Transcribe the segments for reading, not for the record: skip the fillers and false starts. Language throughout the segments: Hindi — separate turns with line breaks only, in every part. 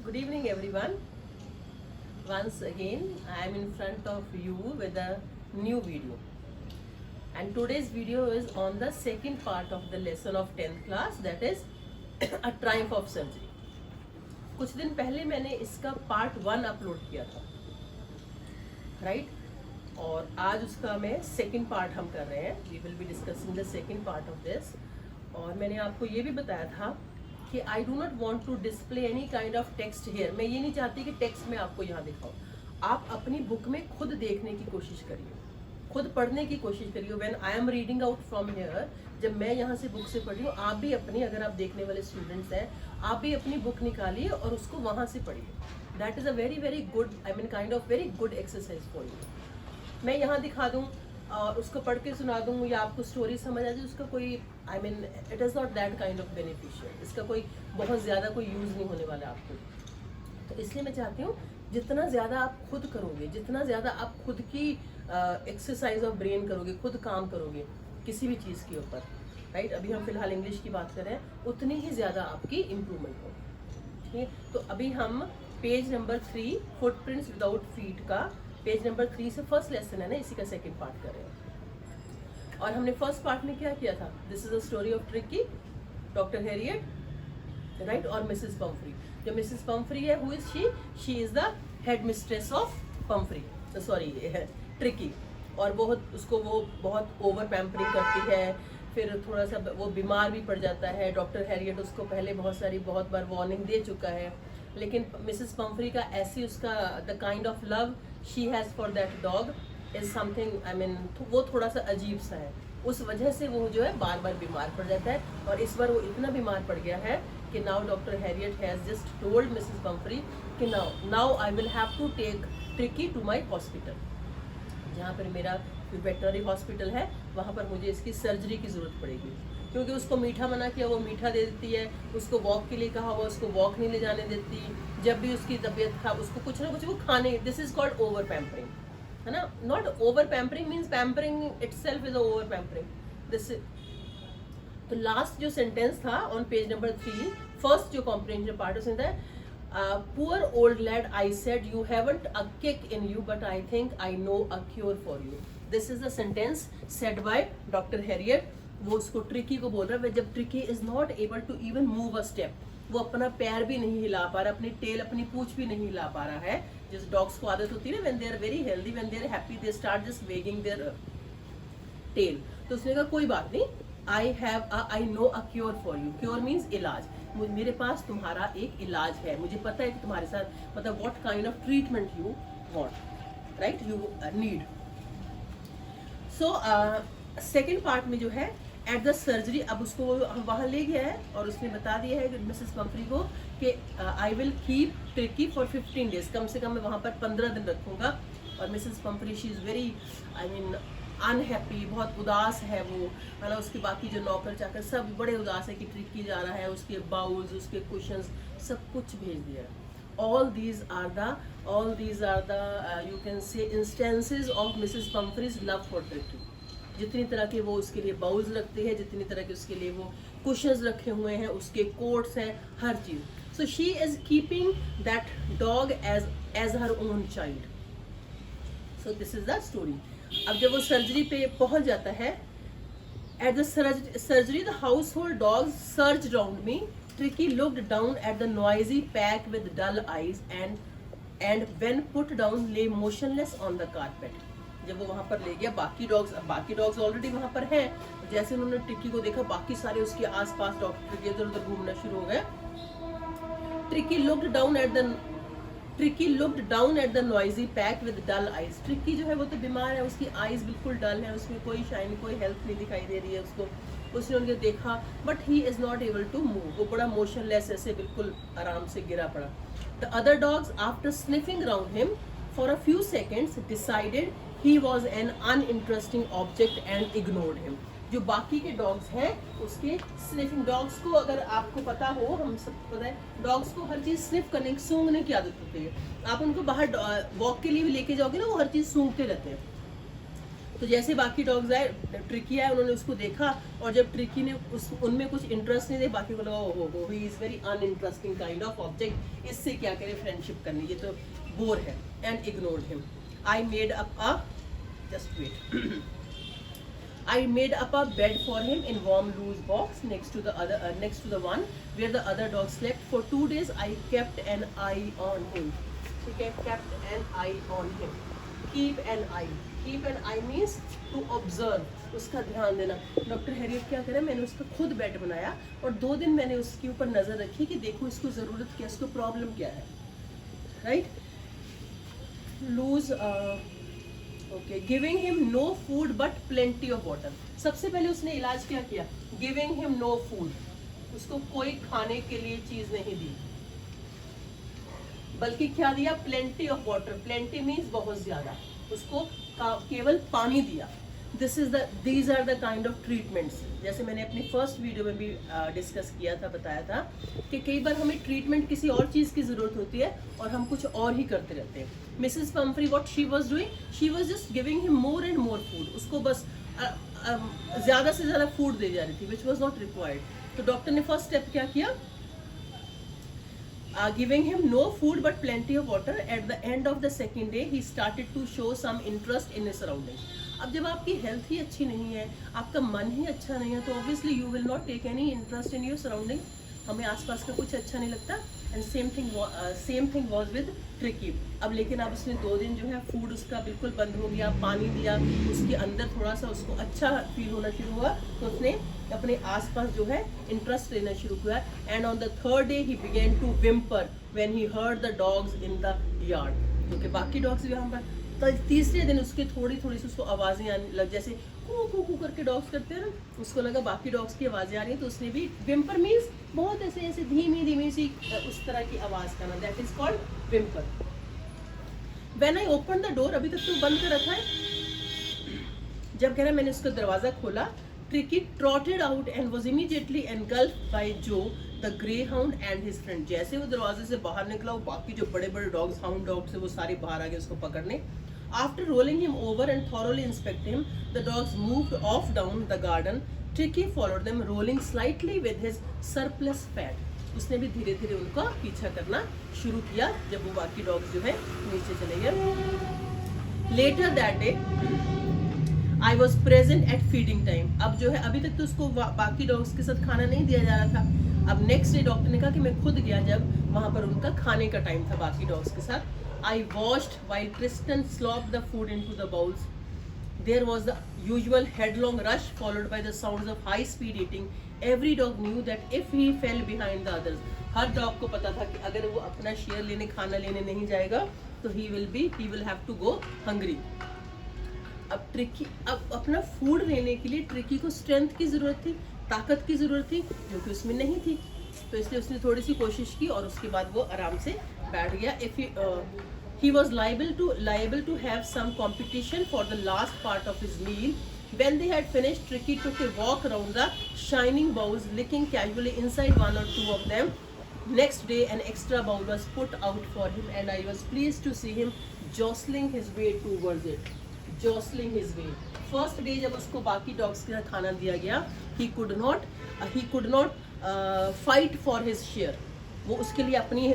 Good evening, everyone. Once again, I am in front of you with a new video. And today's video is on the second part of the lesson of 10th class, that is a triumph of surgery. कुछ दिन पहले मैंने इसका पार्ट 1 अपलोड किया था, राइट? और आज उसका मैं सेकंड पार्ट हम कर रहे हैं. We will be discussing the second part of this. और मैंने आपको ये भी बताया था कि I do not want to display any kind of text here. मैं ये नहीं चाहती कि टेक्स्ट में आपको यहाँ दिखाऊँ. आप अपनी बुक में खुद देखने की कोशिश करिए, खुद पढ़ने की कोशिश करिए. When I am reading out from here, जब मैं यहाँ से बुक से पढ़ रही हूँ, आप भी अपनी, अगर आप देखने वाले स्टूडेंट्स हैं, आप भी अपनी बुक निकालिए और उसको वहाँ से पढ़िए. That is a very very good, I mean kind of very good exercise for you. मैं यहाँ दिखा दूँ और उसको पढ़ के सुना दूँ या आपको स्टोरी समझ आ जाए, उसका कोई, I mean it is not that kind of beneficial. इसका कोई बहुत ज़्यादा कोई यूज़ नहीं होने वाला आपको. तो इसलिए मैं चाहती हूँ जितना ज़्यादा आप खुद करोगे, जितना ज़्यादा आप खुद की एक्सरसाइज ऑफ ब्रेन करोगे, खुद काम करोगे किसी भी चीज़ के ऊपर, राइट? अभी हम फिलहाल इंग्लिश की बात कर रहे हैं, उतनी ही ज़्यादा आपकी इम्प्रूवमेंट हो. ठीक है, तो अभी हम page number 3 footprints without feet का, पेज नंबर 3 से फर्स्ट लेसन है ना, इसी का सेकंड पार्ट कर रहे हैं. और हमने फर्स्ट पार्ट में क्या किया था? This is a story of tricky, doctor Harriet, right, और मिसेस पम्फ्री. जो मिसेस पम्फ्री है, who is she is the head mistress of Pomfrey, sorry tricky. और उसको वो बहुत ओवर पैम्परिंग करती है. फिर थोड़ा सा वो बीमार भी पड़ जाता है. डॉक्टर हैरियट उसको पहले बहुत बार वार्निंग दे चुका है, लेकिन मिसेस पम्फ्री का ऐसी उसका the kind of love she has for that dog is something, I mean वो थोड़ा सा अजीब सा है. उस वजह से वो जो है बार बार बीमार पड़ जाता है. और इस बार वो इतना बीमार पड़ गया है कि now doctor Herriot has just told Mrs Pumphrey कि now I will have to take Tricki to my hospital. जहाँ पर मेरा वेटनरी हॉस्पिटल है, वहाँ पर मुझे इसकी सर्जरी की ज़रूरत पड़ेगी. क्योंकि उसको मीठा मना किया, वो मीठा दे देती है. उसको वॉक के लिए कहा हुआ, उसको वॉक नहीं ले जाने देती. जब भी उसकी तबीयत खराब, उसको कुछ ना कुछ वो खाने, this is called over pampering, है ना? Not over pampering means pampering itself is over pampering. This, तो लास्ट जो सेंटेंस था ऑन पेज नंबर 3, फर्स्ट जो कॉम्प्रिहेंशन पार्ट, उसमें था poor old lad, I said, you haven't a kick in you, but I think I know a cure for you. This is the sentence said by Dr. Harriet. वो उसको ट्रिकी को बोल रहा है, जब Tricky is not able to even move a step, वो अपना पैर भी नहीं हिला पा रहा, अपनी टेल, अपनी पूंछ भी नहीं हिला पा रहा है. जिस डॉग्स को आदत होती है ना, when they are very healthy, when they are happy, they start just wagging their tail. तो उसने कहा कोई बात नहीं, I know a cure for you. Cure means इलाज. मेरे पास तुम्हारा एक इलाज है, मुझे पता है कि तुम्हारे साथ, मतलब what kind of treatment you want, right, you need. So second part में जो है एट द सर्जरी, अब उसको वहाँ ले गया है और उसने बता दिया है मिसेस पम्फ्री को कि I will keep Tricki for 15 days, कम से कम मैं वहाँ पर 15 दिन रखूँगा. और Mrs Pumphrey she is very, I mean unhappy, बहुत उदास है वो, है ना? उसके बाकी जो नौकर चाकर सब बड़े उदास है कि ट्रिकी जा रहा है. उसके बाउल्स, उसके कुशंस, सब कुछ भेज दिया है. all these are the you can say instances of Mrs. Pumphrey's love for Tricky. जितनी तरह के वो उसके लिए बाउल्स रखते हैं, जितनी तरह के उसके लिए वो कुशंस रखे हुए हैं, उसके कोट्स हैं, हर चीज़. So she is keeping that dog as her own child. So this is the story. अब जब वो सर्जरी पे पहुंच जाता है, at the surgery the household dogs surged round me. Tricky looked down at the noisy pack with dull eyes and when put down lay motionless on the carpet. जब वो वहाँ पर ले गया, बाकी डॉग्स ऑलरेडी वहाँ पर हैं. जैसे उन्होंने ट्रिकी को देखा, बाकी सारे उसके आसपास डॉक्टर के इधर उधर घूमना शुरू हो गए. Tricky looked down at the noisy pack with dull eyes. Tricky जो है वो तो बीमार है, उसकी आईज बिल्कुल डल है, उसमें कोई शाइन, कोई हेल्थ नहीं दिखाई दे रही है उसको. उसने उनके देखा, but he is not able to move. वो बड़ा मोशनलेस, ऐसे बिल्कुल आराम से गिरा पड़ा. The other dogs after sniffing round him for a few seconds decided he was an uninteresting object and ignored him. जो बाकी के डॉग्स हैं, उसके स्निफिंग डॉग्स को, अगर आपको पता हो, हम सबको पता है, डॉग्स को हर चीज़ स्निफ करने की, सूंघने की आदत होती है. आप उनको बाहर वॉक के लिए भी लेके जाओगे ना, वो हर चीज़ सूंघते रहते हैं. तो जैसे बाकी डॉग्स आए, ट्रिकी आए, उन्होंने उसको देखा, और जब ट्रिकी ने उनमें कुछ इंटरेस्ट नहीं दे, बाकी को लगा ओहो he is very uninteresting kind of object, इससे क्या करें फ्रेंडशिप करनी, ये तो बोर है, and ignored him. I made up a just wait I made up a bed for him in warm loose box next to the one where the other dogs slept. For 2 days I kept an eye on him. She kept an eye on him. Keep an eye means to observe. उसका ध्यान देना. डॉक्टर हैरियट क्या करे, मैंने उसका खुद बेड बनाया और 2 दिन मैंने उसके ऊपर नजर रखी कि देखो इसको जरूरत क्या, इसको प्रॉब्लम क्या है, right. Loose okay. Giving him no food but plenty of water. सबसे पहले उसने इलाज क्या किया, गिविंग हिम नो फूड, उसको कोई खाने के लिए चीज नहीं दी, बल्कि क्या दिया, plenty of water. Plenty means बहुत ज्यादा, उसको केवल पानी दिया. These are the kind of treatments. जैसे मैंने अपनी फर्स्ट वीडियो में भी डिस्कस किया था, बताया था कि कई बार हमें ट्रीटमेंट किसी और चीज़ की ज़रूरत होती है और हम कुछ और ही करते रहते हैं. Mrs Pomfrey what she was doing, she was just giving him more and more food. उसको बस ज़्यादा से ज़्यादा फूड दे जा रही थी, विच वॉज नॉट रिक्वायर्ड. तो डॉक्टर ने फर्स्ट स्टेप क्या किया, giving him no food but plenty of water. At the end of the second day he started to show some interest in his surroundings. अब जब आपकी हेल्थ ही अच्छी नहीं है, आपका मन ही अच्छा नहीं है, तो obviously you will not take any interest in your surrounding. हमें आसपास का कुछ अच्छा नहीं लगता. And same thing was with Tricky. अब लेकिन अब उसने 2 दिन जो है फूड उसका बिल्कुल बंद हो गया, पानी दिया, उसके अंदर थोड़ा सा उसको अच्छा फील होना शुरू हुआ, तो उसने अपने आसपास जो है इंटरेस्ट लेना शुरू किया. And on the third day he began to whimper when he heard the dogs in the yard. क्योंकि बाकी डॉग्स भी यहाँ पर, तो तीसरे दिन उसके थोड़ी सी उसको आवाज़ें आने लग, जैसे कू करके डॉग्स करते हैं ना, उसको लगा बाकी डॉग्स की आवाज़ें आ रही हैं, तो उसने भी विम्पर मीन्स बहुत ऐसे धीमी सी उस तरह की आवाज़ करना, that is called whimper. When I open the door, अभी तक तो बंद कर रखा है, जब कह रहा मैंने उसका दरवाज़ा खोला, Tricki trotted out and was immediately engulfed by जो the greyhound and his friend. जैसे वो दरवाजे से बाहर निकला, वो बाकी जो बड़े डॉग्स, हाउंड डॉग्स है, वो सारे बाहर आ गए उसको पकड़ने. After rolling him over and thoroughly inspecting him, the dogs moved off down the garden. Tricky followed them, rolling slightly with his surplus fat. उसने भी धीरे धीरे उनका पीछा करना शुरू किया जब वो बाकी डॉग्स जो है नीचे चले गए. Later that day, I was present at feeding time. अब जो है, अभी तक तो उसको बाकी डॉग्स के साथ खाना नहीं दिया जा रहा था. अब नेक्स्ट डे डॉक्टर ने कहा कि मैं खुद गया जब वहाँ पर उनका खाने का टाइम था बाकी डॉग्स के साथ. I watched while Tristan slopped the food into the bowls. There was the usual headlong rush followed by the sounds of high-speed eating. Every dog knew that if he fell behind the others, her dog को पता था कि अगर वो अपना शेयर लेने, खाना लेने नहीं जाएगा, तो he will have to go hungry. अब ट्रिकी, अब अपना फूड लेने के लिए ट्रिकी को स्ट्रेंथ की जरूरत थी, ताकत की जरूरत थी, जो कि उसमें नहीं थी. तो इसलिए उसने थोड़ी सी कोशिश की और उसके बाद वो आराम से बैठ गया. He was liable to have some competition for the last part of his meal. When they had finished, Tricky took a walk around the shining bowls, licking casually inside 1 or 2 of them. Next day, an extra bowl was put out for him, and I was pleased to see him jostling his way towards it. Jostling his way. First day जब उसको बाकी dogs के साथ खाना दिया गया, he could not fight for his share. वो उसके लिए अपनी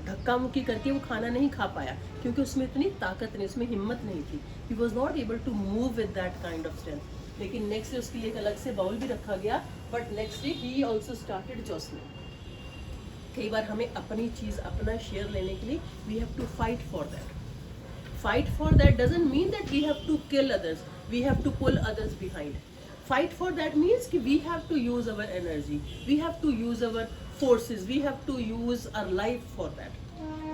धक्का मुक्की करके वो खाना नहीं खा पाया, क्योंकि उसमें इतनी ताकत नहीं, उसमें हिम्मत नहीं थी. He was not able to move with that kind of strength. लेकिन नेक्स्ट डे उसके लिए एक अलग से बाउल भी रखा गया, but next day he also started jostling. कई बार हमें अपनी चीज़, अपना शेयर लेने के लिए we have to fight for that. Fight for that doesn't mean that we have to kill others. We have to pull others behind. Fight for that means कि we have to use our energy. We have to use our forces. We have to use our life for that.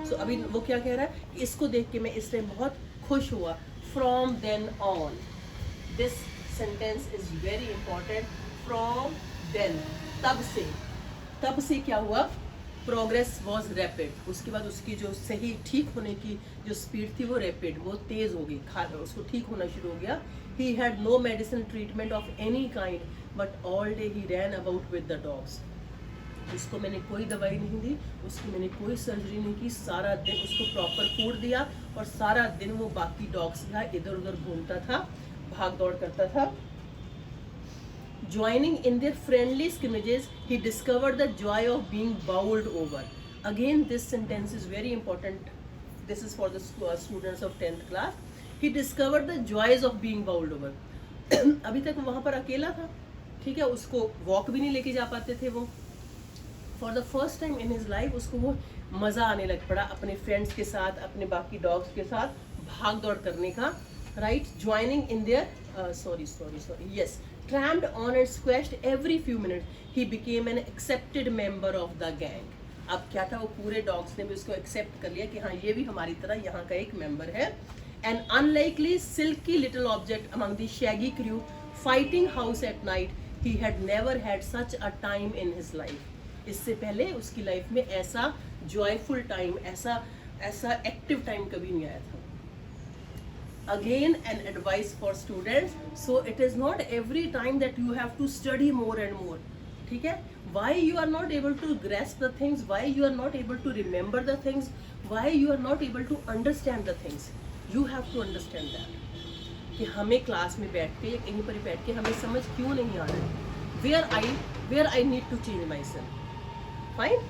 So अभी वो क्या कह रहा है, इसको देख के मैं इस टाइम बहुत खुश हुआ. From then on, this sentence is very important. From then, तब से क्या हुआ, प्रोग्रेस वॉज रैपिड. उसके बाद उसकी जो सही ठीक होने की जो स्पीड थी वो रैपिड, वो तेज़ हो गई, उसको ठीक होना शुरू हो गया. He had no medicine treatment of any kind, but all day he ran about with the dogs. उसको मैंने कोई दवाई नहीं दी, उसकी मैंने कोई सर्जरी नहीं की. सारा दिन उसको प्रॉपर फूड दिया और सारा दिन वो बाकी डॉग्स का इधर उधर घूमता था. भाग दौड़ करता था. Joining in their friendly scrimmages, he discovered the joy of being bowled over. Again, this sentence is very important. This is for the students of 10th class. He discovered the joys of being bowled over. अभी तक वहाँ पर अकेला था, ठीक है, उसको वॉक भी नहीं लेके जा पाते थे वो. For the first time in his life उसको वो मज़ा आने लग पड़ा अपने फ्रेंड्स के साथ, अपने बाकी डॉग्स के साथ भाग दौड़ करने का. Right, joining in their sorry, yes, tramped on and squashed every few minutes. He became an accepted member of the gang. अब क्या था, वो पूरे डॉग्स ने भी उसको एक्सेप्ट कर लिया कि हाँ ये भी हमारी तरह यहाँ का एक मेंबर है. An unlikely silky little object among the shaggy crew fighting house at night. He had never had such a time in his life. इससे पहले उसकी लाइफ में ऐसा जॉयफुल टाइम, ऐसा एक्टिव टाइम कभी नहीं आया था. Again, an advice for students. So it is not every time that you have to study more and more. ठीक है? Why you are not able to grasp the things? Why you are not able to remember the things? Why you are not able to understand the things? You have to understand that. कि हमें क्लास में बैठ के या कहीं पर बैठ के हमें समझ क्यों नहीं आ रहा है. Where I need to change myself. Fine?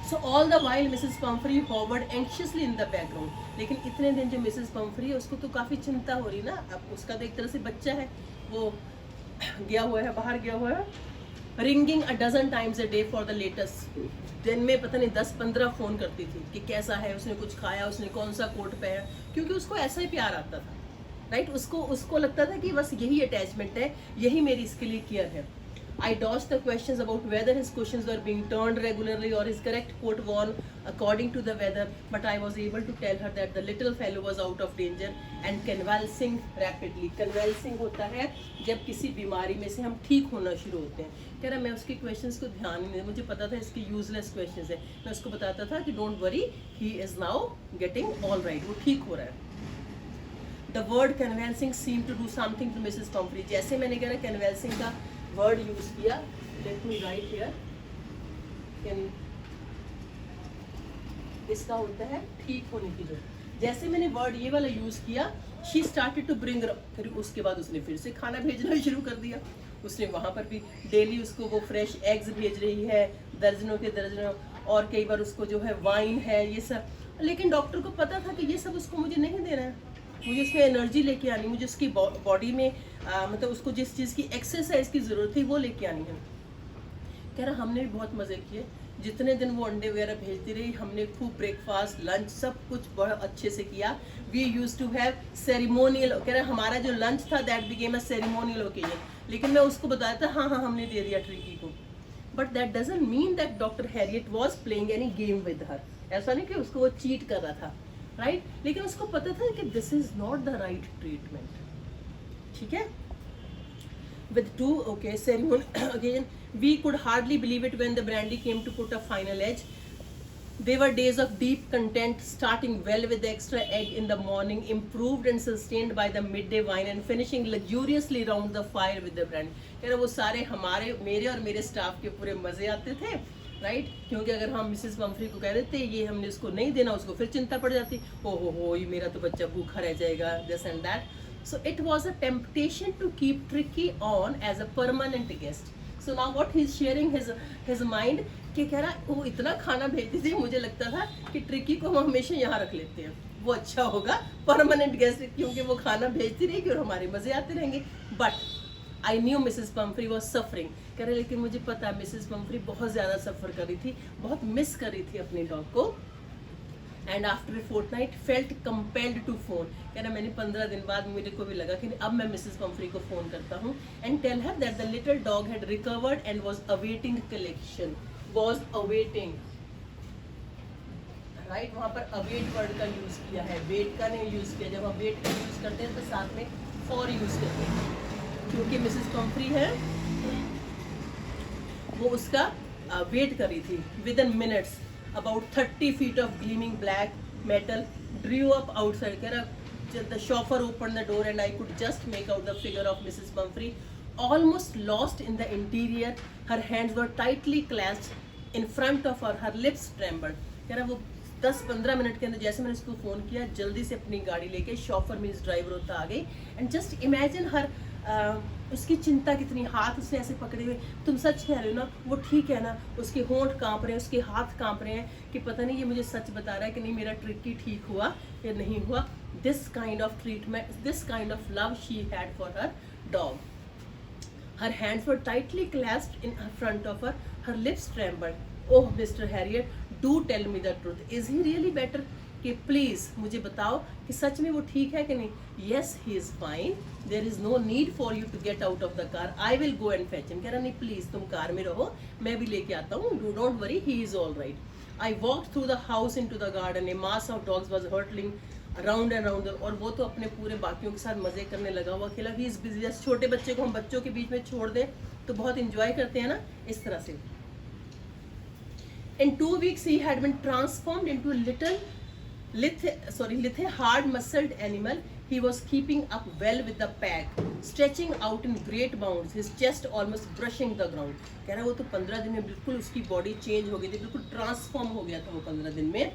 So all the while Mrs. Pumphrey hovered anxiously in the background. लेकिन इतने दिन जो मिसेस पम्फ्री है उसको तो काफ़ी चिंता हो रही ना. अब उसका तो एक तरह से बच्चा है, वो गया हुआ है, बाहर गया हुआ है. Ringing a dozen times a day for the latest. दिन में पता नहीं 10-15 फ़ोन करती थी कि कैसा है, उसने कुछ खाया, उसने कौन सा कोट पहना, क्योंकि उसको ऐसा ही प्यार आता था. राइट, उसको लगता था कि बस यही अटैचमेंट है, यही मेरी इसके लिए केयर है. I dodged the questions about whether his cushions were being turned regularly or his correct coat worn according to the weather, but I was able to tell her that the little fellow was out of danger and convalescing rapidly. Convalescing होता है जब किसी बीमारी में से हम ठीक होना शुरू होते हैं. कह रहा मैं उसके questions को ध्यान नहीं दिया, मुझे पता था इसके useless questions है. मैं उसको बताता था कि don't worry, he is now getting all right, वो ठीक हो रहा है. The word convalescing seemed to do something to Mrs. Pumphrey. जैसे मैंने कह रहा convalescing का वर्ड यूज किया, लेट मी राइट हियर, इसका होता है ठीक होने की जो. जैसे मैंने वर्ड ये वाला यूज किया, शी स्टार्टेड टू ब्रिंग, फिर उसके बाद उसने फिर से खाना भेजना शुरू कर दिया. उसने वहाँ पर भी डेली उसको वो फ्रेश एग्स भेज रही है, दर्जनों के दर्जनों, और कई बार उसको जो है वाइन है, ये सब. लेकिन डॉक्टर को पता था कि ये सब उसको मुझे नहीं देना है, मुझे उसमें एनर्जी लेके आनी, मुझे उसकी बॉडी में मतलब उसको जिस चीज़ की एक्सरसाइज की ज़रूरत थी वो लेके आनी है. कह रहा हमने भी बहुत मज़े किए, जितने दिन वो अंडे वगैरह भेजती रही, हमने खूब ब्रेकफास्ट लंच सब कुछ बहुत अच्छे से किया. We use to have ceremonial. कह रहा हमारा जो लंच था that became a ceremonial occasion. लेकिन मैं उसको बताया था हाँ हमने दे दिया ट्रिकी को. But that doesn't mean that doctor Harriet was playing any game with her. ऐसा नहीं कि उसको वो चीट कर रहा था, राइट लेकिन उसको पता था कि this is not the right treatment. ठीक है. With two ceremony again, we could hardly believe it when the brandy came to put a final edge. They were days of deep content, starting well with the extra egg in the morning, improved and sustained by the midday wine, and finishing luxuriously round the fire with the brandy. कह रहा वो सारे हमारे, मेरे और मेरे स्टाफ के पूरे मजे आते थे, राइट क्योंकि अगर हम मिसेस पम्फ्री को कह देते ये हमने उसको नहीं देना, उसको फिर चिंता पड़ जाती, हो ये मेरा तो बच्चा भूखा रह जाएगा, this and that. So it was a temptation to keep Tricky on as a permanent guest. So now what he's sharing his mind कि कह रहा वो इतना खाना भेजती थी, मुझे लगता था कि ट्रिकी को हम हमेशा यहाँ रख लेते हैं, वो अच्छा होगा परमानेंट गेस्ट, क्योंकि वो खाना भेजती रहेगी और हमारे मजे आते रहेंगे. But I knew Mrs Pomfrey was suffering. कह रहे लेकिन मुझे पता है मिसेस पम्फ्री बहुत ज़्यादा सफ़र कर रही थी, बहुत मिस कर रही थी अपने डॉग को. And after a fortnight felt compelled to phone. कह रहा मैंने 15 दिन बाद मेरे को भी लगा कि अब मैं मिसेस पम्फ्री को फ़ोन करता हूँ and tell her that the little dog had recovered and was awaiting collection. Was awaiting, right वहाँ पर अवेट वर्ड का यूज़ किया है, वेट का नहीं यूज़ किया. जब हम वेट का यूज़ करते हैं तो साथ में फॉर यूज़ करते हैं, क्योंकि मिसेस पम्फ्री है वो उसका वेट कर रही थी. With in minutes about 30 feet of gleaming black metal drew up outside. कह रहा the chauffeur opened the door and I could just make out the figure of Mrs. Pumphrey, almost lost in the interior. Her hands were tightly clasped in front of her lips trembled. कह रहा वो 10-15 मिनट के अंदर जैसे मैंने उसको फ़ोन किया, जल्दी से अपनी गाड़ी लेके शॉफर मीन्स ड्राइवर होता आ गई। एंड जस्ट इमेजिन हर उसकी चिंता कितनी, हाथ उसने ऐसे पकड़े हुए, तुम सच कह रहे हो ना, वो ठीक है ना, उसके होंठ कांप रहे हैं, उसके हाथ कांप रहे हैं कि पता नहीं ये मुझे सच बता रहा है कि नहीं, मेरा ट्रिकी ठीक हुआ या नहीं हुआ। This kind of treatment, this kind of love she had for her dog. Her hands were tightly clasped in front of her. Her lips trembled. Oh, Mr. Harriet, do tell me the truth. Is he really better? कि प्लीज़ मुझे बताओ कि सच में वो ठीक है कि नहीं. Yes, he is fine. There is no need for you to get out of the car. I will go and fetch him. कह रहा नहीं, प्लीज़ तुम कार में रहो, मैं भी लेके आता हूँ. Don't worry, he is all right. I walked through the house into the garden. A mass of dogs was hurtling round and round. और वो तो अपने पूरे बाकियों के साथ मजे करने लगा हुआ, अकेला भी इस बिजी. जैसे छोटे बच्चे को हम बच्चों के बीच में छोड़ दें तो बहुत इंजॉय करते हैं ना, इस तरह से. In 2 weeks he had been transformed into a lithe hard muscled animal. He was keeping up well with the pack, stretching out in great bounds, his chest almost brushing the ground. कह रहा है वो तो 15 दिन में बिल्कुल उसकी बॉडी चेंज हो गई थी, बिल्कुल ट्रांसफॉर्म हो गया था वो 15 दिन में.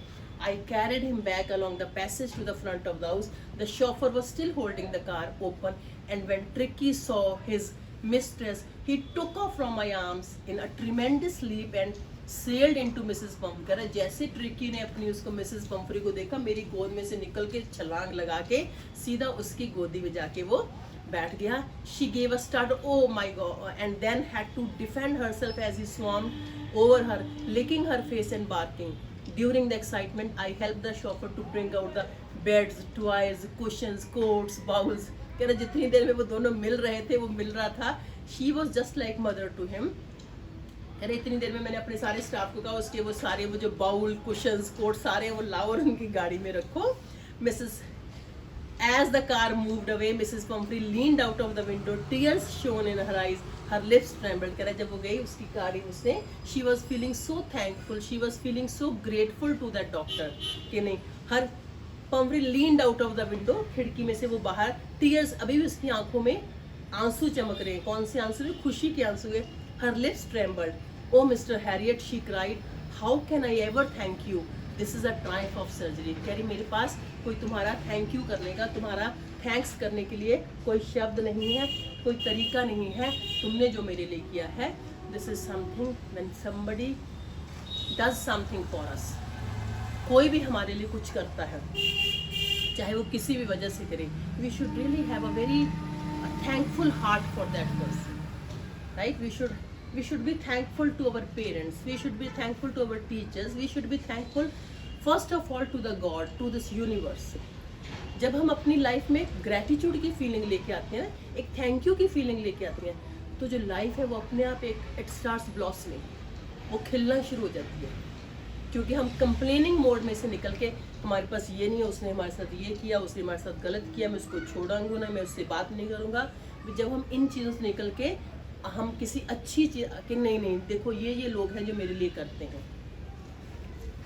I carried him back along the passage to the front of the house. The chauffeur was still holding the car open, and when Tricky saw his mistress, he took off from my arms in a tremendous leap and sailed into Mrs. Pumphrey. कह रहा जैसे ट्रिकी ने अपनी उसको मिसेस पंफ्री को देखा, मेरी गोद में से निकल के छलांग लगा के सीधा उसकी गोदी में जाके वो बैठ गया. She gave a start, oh my God, and then had to defend herself as he swarmed over her, licking her face and barking. During the excitement, I helped the chauffeur to bring out the beds, toys, cushions, coats, bowls. कह रहा जितनी देर में वो दोनों मिल रहे थे, वो मिल रहा था. She was just like mother to him. कह रहे इतनी देर में मैंने अपने सारे स्टाफ को कहा उसके वो सारे वो जो बाउल, कुशन्स, कोट सारे वो लाओ और उनकी गाड़ी में रखो. As the car moved away, Mrs. Pumphrey leaned out of the window, tears shone in her eyes, her lips trembled. कह रहा जब वो गई उसकी गाड़ी उसने, she was feeling so thankful, she was feeling so grateful to that doctor. कि नहीं, her Pumphrey leaned out of the window, खिड़की में से वो बाहर, tears अभी भी उसकी आंखों में आंसू चमक रहे हैं. कौन से आंसू है? खुशी के आंसू है. Her lips trembled. Oh, Mr. Harriet, she cried, how can I ever thank you? This is a triumph of surgery. कह रही मेरे पास कोई तुम्हारा थैंक यू करने का, तुम्हारा थैंक्स करने के लिए कोई शब्द नहीं है, कोई तरीका नहीं है, तुमने जो मेरे लिए किया है. This is something when somebody does something for us. कोई भी हमारे लिए कुछ करता है, चाहे वो किसी भी वजह से करे, we should really have a very thankful heart for that person, right. We should be thankful to our parents, we should be thankful to our teachers, we should be thankful first of all to the God, to this universe. जब हम अपनी लाइफ में ग्रैटिट्यूड की फीलिंग लेके आते हैं, एक थैंक यू की फीलिंग लेके आते हैं, तो जो लाइफ है वो अपने आप एक इट स्टार्ट्स ब्लॉसमिंग, वो खिलना शुरू हो जाती है. क्योंकि हम कंप्लेनिंग मोड में से निकल के, हमारे पास ये नहीं है, उसने हमारे साथ ये किया, उसने हमारे साथ गलत किया, मैं उसको छोड़ूंगा ना, मैं उससे बात नहीं करूँगा. जब हम इन चीज़ों से निकल के हम किसी अच्छी चीज़ कि नहीं देखो ये लोग हैं जो मेरे लिए करते हैं,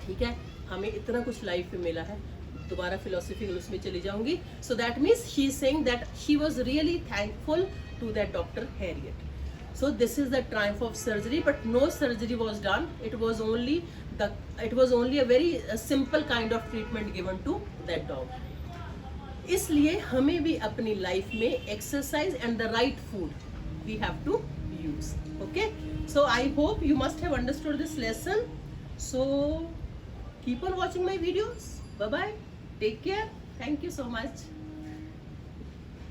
ठीक है, हमें इतना कुछ लाइफ में मिला है. दोबारा फिलोसफिकल उसमें चली जाऊंगी. So that means she is saying that she was really thankful to that doctor Harriet. So this is the triumph of surgery, but no surgery was done. It was only a very simple kind of treatment given to that dog. इसलिए हमें भी अपनी लाइफ में exercise and the right food we have to use. Okay, so I hope you must have understood this lesson. So keep on watching my videos. Bye bye, take care, thank you so much.